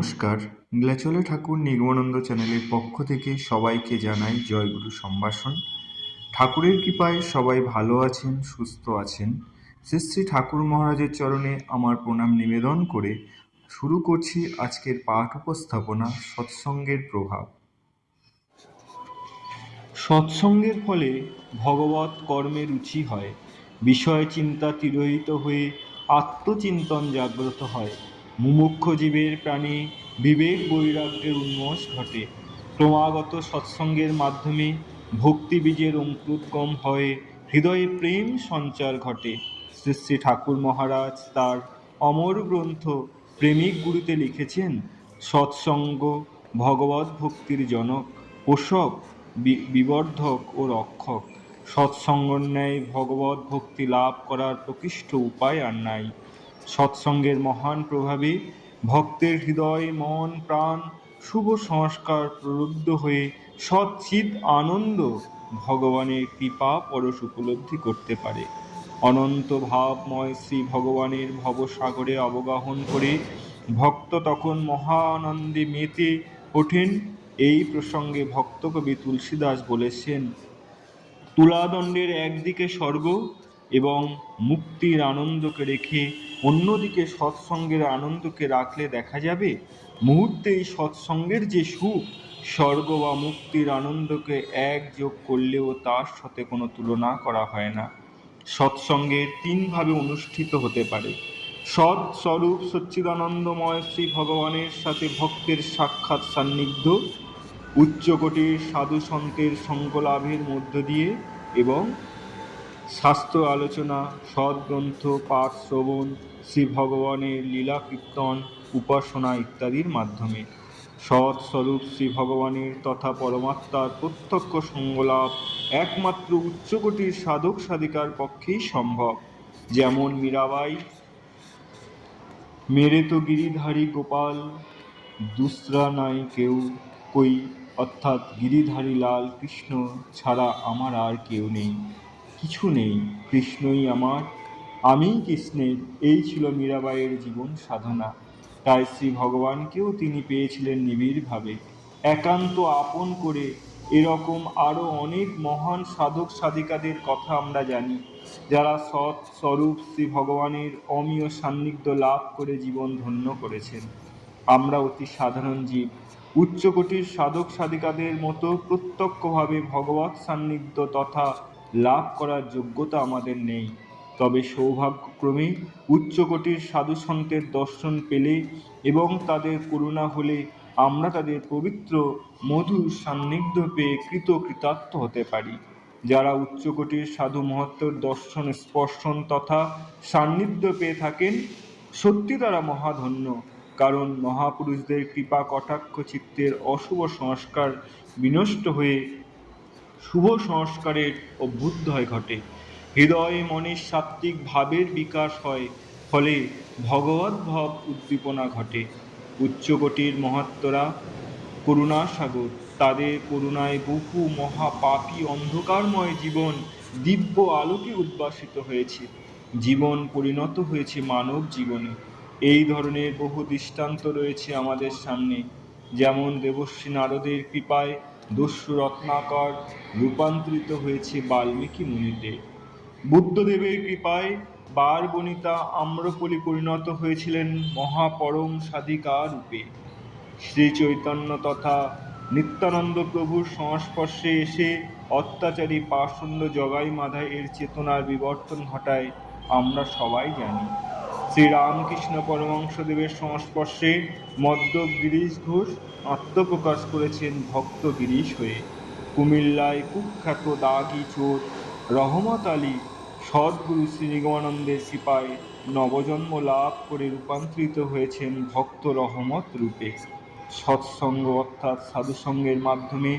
নমস্কার, নীলাচলে ঠাকুর নিগমানন্দ চ্যানেলের পক্ষ থেকে সবাইকে জানাই জয়গুরু সম্ভাষণ। ঠাকুরের কৃপায় সবাই ভালো আছেন, সুস্থ আছেন। শ্রী শ্রী ঠাকুর মহারাজের চরণে আমার প্রণাম নিবেদন করে শুরু করছি আজকের পাঠ উপস্থাপনা সৎসঙ্গের প্রভাব। সৎসঙ্গের ফলে ভগবৎ কর্মে রুচি হয়, বিষয় চিন্তা তিরোহিত হয়ে আত্মচিন্তন জাগ্রত হয়, মুমুক্ষু জীবের প্রাণে বিবেক বৈরাগ্যের উন্মেষ ঘটে। ক্রমাগত সৎসঙ্গের মাধ্যমে ভক্তি বীজের অঙ্কুরোদ্গম হয়ে হৃদয়ে প্রেম সঞ্চার ঘটে। শ্রী শ্রী ঠাকুর মহারাজ তার অমর গ্রন্থ প্রেমিক গুরুতে লিখেছেন, সৎসঙ্গ ভগবৎ ভক্তির জনক, পোষক, বিবর্ধক ও রক্ষক। সৎসঙ্গর ন্যায় ভগবৎ ভক্তি লাভ করার প্রকৃষ্ট উপায় আর নাই। সৎসঙ্গের মহান প্রভাবে ভক্তের হৃদয়, মন, প্রাণ শুভ সংস্কার প্ররুদ্ধ হয়ে সচ্চিদ আনন্দ ভগবানের কৃপা পরশ উপলব্ধি করতে পারে। অনন্ত ভাবময় শ্রী ভগবানের ভবসাগরে অবগাহন করে ভক্ত তখন মহা আনন্দে মেতে ওঠেন। এই প্রসঙ্গে ভক্তকবি তুলসীদাস বলেছেন, তুলাদণ্ডের একদিকে স্বর্গ এবং মুক্তির আনন্দকে রেখে অন্যদিকে সৎসঙ্গের আনন্দকে রাখলে দেখা যাবে মুহূর্তেই সৎসঙ্গের যে সুখ, স্বর্গ বা মুক্তির আনন্দকে একযোগ করলেও তার সাথে কোনো তুলনা করা হয় না। সৎসঙ্গের তিনভাবে অনুষ্ঠিত হতে পারে। সৎ স্বরূপ সচ্চিদানন্দময় শ্রী ভগবানের সাথে ভক্তের সাক্ষাৎ সান্নিধ্য, উচ্চকোটির সাধু সন্তের সঙ্গলাভের মধ্য দিয়ে এবং শাস্ত্র আলোচনা, সদ্গ্রন্থ পাঠ শ্রবণ, শ্রী ভগবানের লীলা কীর্তন, উপাসনা ইত্যাদির মাধ্যমে। সৎ স্বরূপ শ্রী ভগবানের তথা পরমাত্মার প্রত্যক্ষ সঙ্গলাভ একমাত্র উচ্চকোটির সাধক সাধিকার পক্ষেই সম্ভব। যেমন মীরাবাই, মেরে তো গিরিধারী গোপাল, দুসরা নাই কেউ কই, অর্থাৎ গিরিধারী লাল কৃষ্ণ ছাড়া আমার আর কেউ নেই, কিছু নেই, কৃষ্ণই আমার, আমিই কৃষ্ণের। এই ছিল মীরাবাইয়ের জীবন সাধনা। তাই শ্রী ভগবানকেও তিনি পেয়েছিলেন নিবিড়ভাবে, একান্ত আপন করে। এরকম আরও অনেক মহান সাধক সাধিকাদের কথা আমরা জানি, যারা সৎ স্বরূপ শ্রী ভগবানের অমীয় সান্নিধ্য লাভ করে জীবন ধন্য করেছেন। আমরা অতি সাধারণ জীব, উচ্চকোটির সাধক সাধিকাদের মতো প্রত্যক্ষভাবে ভগবৎ সান্নিধ্য তথা লাভ করার যোগ্যতা আমাদের নেই। তবে সৌভাগ্যক্রমে উচ্চকোটির সাধু সন্তের দর্শন পেলে এবং তাদের করুণা হলে আমরা তাদের পবিত্র মধুর সান্নিধ্য পেয়ে কৃতার্থ হতে পারি। যারা উচ্চকোটির সাধু মহত্তর দর্শন, স্পর্শন তথা সান্নিধ্য পেয়ে থাকেন, সত্যি তারা মহাধন্য। কারণ মহাপুরুষদের কৃপা কটাক্ষ চিত্তের অশুভ সংস্কার বিনষ্ট হয়ে শুভ সংস্কারের অভ্যুদয় ঘটে, হৃদয়ে মনে সাত্ত্বিক ভাবের বিকাশ হয়, ফলে ভগবৎ ভাব উদ্দীপনা ঘটে। উচ্চকোটির মহাত্মরা করুণাসাগর, তাদের করুণায় বহু মহাপাপী অন্ধকারময় জীবন দিব্য আলোকে উদ্ভাসিত হয়েছে, জীবন পরিণত হয়েছে মানব জীবনে। এই ধরনের বহু দৃষ্টান্ত রয়েছে আমাদের সামনে। যেমন দেবর্ষী নারদের কৃপায় দস্যু রত্নাকর রূপান্তরিত হয়েছে বাল্মীকি মুনিতে, বুদ্ধদেবের কৃপায় বারবনিতা আম্রপলি পরিণত হয়েছিলেন মহাপরম সাধিকা রূপে, শ্রী চৈতন্য তথা নিত্যানন্দ প্রভুর সংস্পর্শে এসে অত্যাচারী পাষণ্ড জগাই মাধাই এর চেতনার বিবর্তন ঘটায় আমরা সবাই জানি। শ্রী রামকৃষ্ণ পরমহংসদেবের সংস্পর্শে মদ্যপ গিরিশ ঘোষ আত্মপ্রকাশ করেছেন ভক্ত গিরিশ হয়ে। কুমিল্লায় কুখ্যাত দাগি চোর রহমত আলী সদ্গুরু শ্রী নিগমানন্দের কৃপায় নবজন্ম লাভ করে রূপান্তরিত হয়েছেন ভক্ত রহমত রূপে। সৎসঙ্গ অর্থাৎ সাধুসঙ্গের মাধ্যমে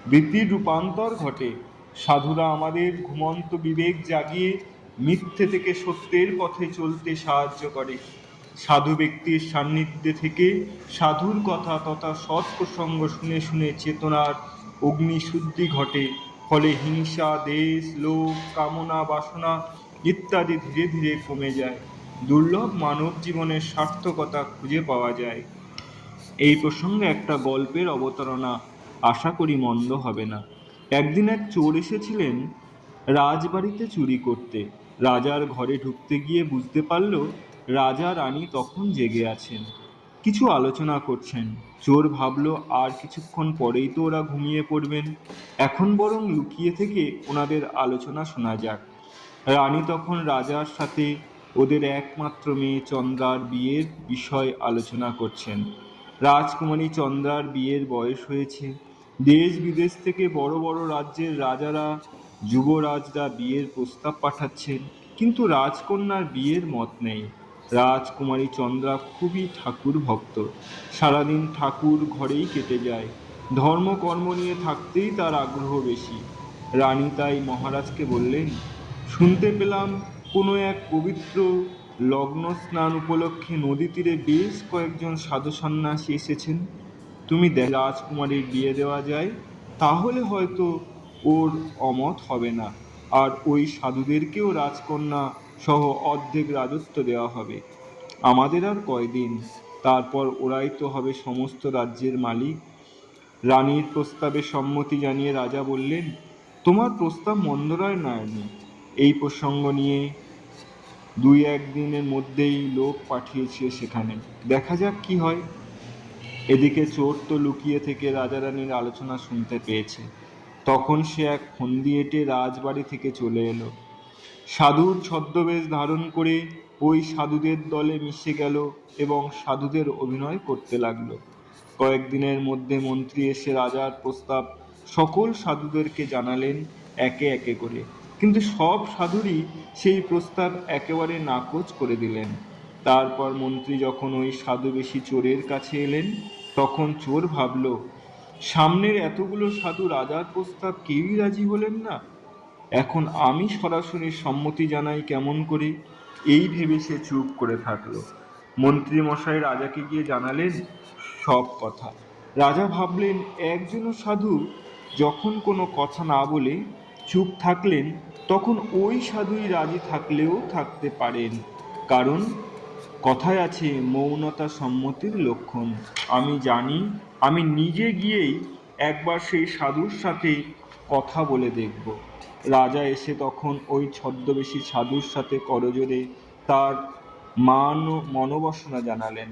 বৃত্তির রূপান্তর ঘটে। সাধুরা আমাদের ঘুমন্ত বিবেক জাগিয়ে মিথ্যে থেকে সত্যের পথে চলতে সাহায্য করে। সাধু ব্যক্তির সান্নিধ্যে থেকে সাধুর কথা তথা সৎ প্রসঙ্গ শুনে শুনে চেতনার অগ্নিশুদ্ধি ঘটে, ফলে হিংসা, দেশ, লোভ, কামনা, বাসনা ইত্যাদি ধীরে ধীরে কমে যায়। দুর্লভ মানব জীবনের সার্থকতা খুঁজে পাওয়া যায়। এই প্রসঙ্গে একটা গল্পের অবতারণা আশা করি মন্দ হবে না। একদিন এক চোর এসেছিলেন রাজবাড়িতে চুরি করতে। রাজার ঘরে ঢুকতে গিয়ে বুঝতে পারল রাজা রানী তখন জেগে আছেন, কিছু আলোচনা করছেন। চোর ভাবলো আর কিছুক্ষণ পরেই তো ওরা ঘুমিয়ে পড়বেন, এখন বরং লুকিয়ে থেকে ওনাদের আলোচনা শোনা যাক। রানী তখন রাজার সাথে ওদের একমাত্র মেয়ে চন্দ্রার বিয়ের বিষয় আলোচনা করছেন। রাজকুমারী চন্দ্রার বিয়ের বয়স হয়েছে। দেশ বিদেশ থেকে বড় বড় রাজ্যের রাজারা, যুবরাজরা বিয়ের প্রস্তাব পাঠাচ্ছেন, কিন্তু রাজকন্যার বিয়ের মত নেই। রাজকুমারী চন্দ্রা খুবই ঠাকুর ভক্ত, সারাদিন ঠাকুর ঘরেই কেটে যায়, ধর্মকর্ম নিয়ে থাকতেই তার আগ্রহ বেশি। রানী তাই মহারাজকে বললেন, শুনতে পেলাম কোনো এক পবিত্র লগ্ন স্নান উপলক্ষে নদী তীরে বেশ কয়েকজন সাধু সন্ন্যাসী এসেছেন। তুমি রাজকুমারীর বিয়ে দেওয়া যায়, তাহলে হয়তো ওর অমত হবে না, আর ওই সাধুদেরকেও রাজকন্যা সহ অর্ধেক রাজত্ব দেওয়া হবে। আমাদের আর কয়দিন, তারপর ওরাই তো হবে সমস্ত রাজ্যের মালিক। রানীর প্রস্তাবে সম্মতি জানিয়ে রাজা বললেন, তোমার প্রস্তাব মন্দরায় নয়নি। এই প্রসঙ্গ নিয়ে 2-1 দিনের মধ্যেই লোক পাঠিয়েছে সেখানে, দেখা যাক কি হয়। এদিকে চোর তো লুকিয়ে থেকে রাজা রানীর আলোচনা শুনতে পেয়েছে। তখন সে এক ফন্দি এঁটে রাজবাড়ি থেকে চলে এলো। সাধুর ছদ্মবেশ ধারণ করে ওই সাধুদের দলে মিশে গেল এবং সাধুদের অভিনয় করতে লাগলো। কয়েকদিনের মধ্যে মন্ত্রী এসে রাজার প্রস্তাব সকল সাধুদেরকে জানালেন একে একে করে, কিন্তু সব সাধুরই সেই প্রস্তাব একেবারে নাকচ করে দিলেন। তারপর মন্ত্রী যখন ওই সাধুবেশী চোরের কাছে এলেন, তখন চোর ভাবল, সামনের এতগুলো সাধু রাজার প্রস্তাব কেউই রাজি হলেন না, এখন আমি সরাসরি সম্মতি জানাই কেমন করে। এই ভেবে সে চুপ করে থাকলো। মন্ত্রী মশাই রাজাকে গিয়ে জানালেন সব কথা। রাজা ভাবলেন, একজনও সাধু যখন কোনো কথা না বলে চুপ থাকলেন, তখন ওই সাধুই রাজি থাকলেও থাকতে পারেন, কারণ কথায় আছে মৌনতা সম্মতির লক্ষণ। আমি জানি, আমি নিজে গিয়েই একবার সেই সাধুর সাথে কথা বলে দেখব। রাজা এসে তখন ওই ছদ্মবেশী সাধুর সাথে করজোড়ে তার মনোবাসনা জানালেন।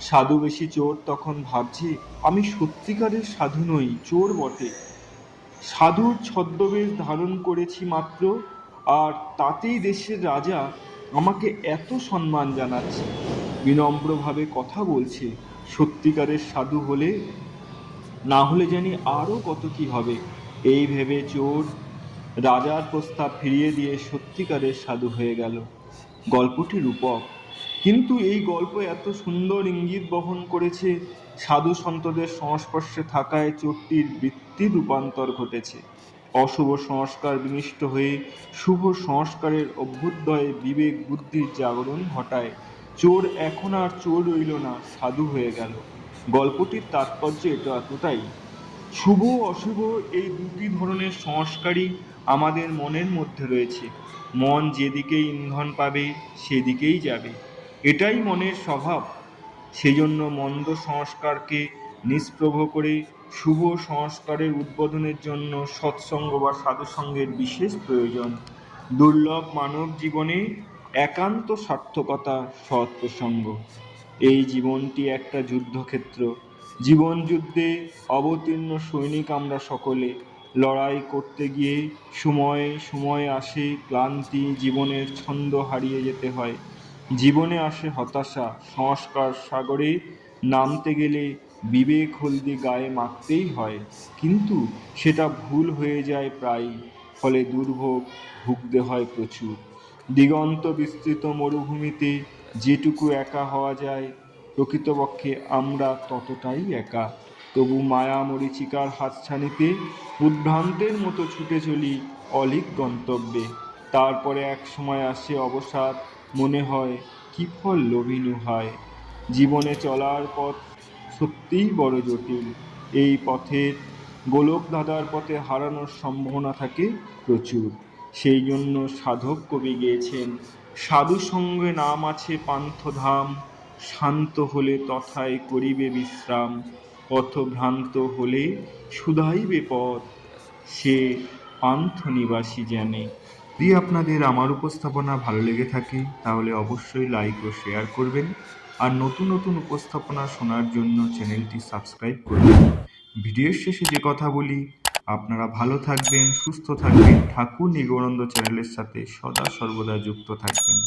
সাধুবেশী চোর তখন ভাবছে, আমি সত্যিকারের সাধু নই, চোর বটে। সাধুর ছদ্মবেশ ধারণ করেছি মাত্র, আর তাতেই দেশের রাজা আমাকে এত সম্মান জানাচ্ছে, বিনম্রভাবে কথা বলছে। সত্যিকারের সাধু হলে, না হলে জানি আরও কত কি হবে। এই ভেবে চোর রাজার প্রস্তাব ফিরিয়ে দিয়ে সত্যিকারের সাধু হয়ে গেল। গল্পটি রূপক, কিন্তু এই গল্প এত সুন্দর ইঙ্গিত বহন করেছে। সাধু সন্তদের সংস্পর্শে থাকায় চোরটির বৃত্তির রূপান্তর ঘটেছে। অশুভ সংস্কার বিনষ্ট হয়ে শুভ সংস্কারের অভ্যুদয়ে বিবেক বুদ্ধির জাগরণ ঘটায়। চোর এখন আর চোর রইল না, সাধু হয়ে গেল। গল্পটির তাৎপর্য এটা এতটাই। শুভ অশুভ এই দুটি ধরনের সংস্কারই আমাদের মনের মধ্যে রয়েছে। মন যেদিকে ইন্ধন পাবে সেদিকেই যাবে, এটাই মনের স্বভাব। সেজন্য মন্দ সংস্কারকে নিষ্প্রভ করে শুভ সংস্কারের উদ্বোধনের জন্য সৎসঙ্গ বা সাধুসঙ্গের বিশেষ প্রয়োজন। দুর্লভ মানব জীবনে একান্ত সার্থকতা সৎ প্রসঙ্গ। এই জীবনটি একটা যুদ্ধক্ষেত্র। জীবন যুদ্ধে অবতীর্ণ সৈনিক আমরা সকলে। লড়াই করতে গিয়ে সময়ে সময়ে আসে ক্লান্তি, জীবনের ছন্দ হারিয়ে যেতে হয়। জীবনে আসে হতাশা, সংস্কার সাগরে নামতে গেলে বিবেক হলদি গায়ে মাখতেই হয়, কিন্তু সেটা ভুল হয়ে যায় প্রায়ই, ফলে দুর্ভোগ ভুগতে হয় প্রচুর। দিগন্ত বিস্তৃত মরুভূমিতে যেটুকু একা হওয়া যায়, প্রকৃতপক্ষে আমরা ততটাই একা। তবু মায়া মরীচিকার হাতছানিতে উদ্ভ্রান্তের মতো ছুটে চলি অলিক গন্তব্যে। তারপরে এক সময় আসে অবসাদ, মনে হয় কি ফল লোভিনু হয়। জীবনে চলার পথ সত্যিই বড় জটিল। এই পথের গোলক ধাঁধার পথে হারানোর সম্ভাবনা থাকে প্রচুর। সেই জন্য সাধক কবি গেয়েছেন, সাধু সঙ্গে নাম আছে পান্থধাম, শান্ত হলে তথায় করিবে বিশ্রাম, পথভ্রান্ত হলে শুধাইবে পথ, সে পান্থ নিবাসী জানে। যদি আপনাদের আমার উপস্থাপনা ভালো লেগে থাকে তাহলে অবশ্যই লাইক ও শেয়ার করবেন, আর নতুন নতুন উপস্থাপনা শোনার জন্য চ্যানেলটি সাবস্ক্রাইব করবেন। ভিডিওর শেষে যে কথা বলি, আপনারা ভালো থাকবেন, সুস্থ থাকবেন, ঠাকুর নিগমানন্দ চ্যানেলের সাথে সদা সর্বদা যুক্ত থাকবেন।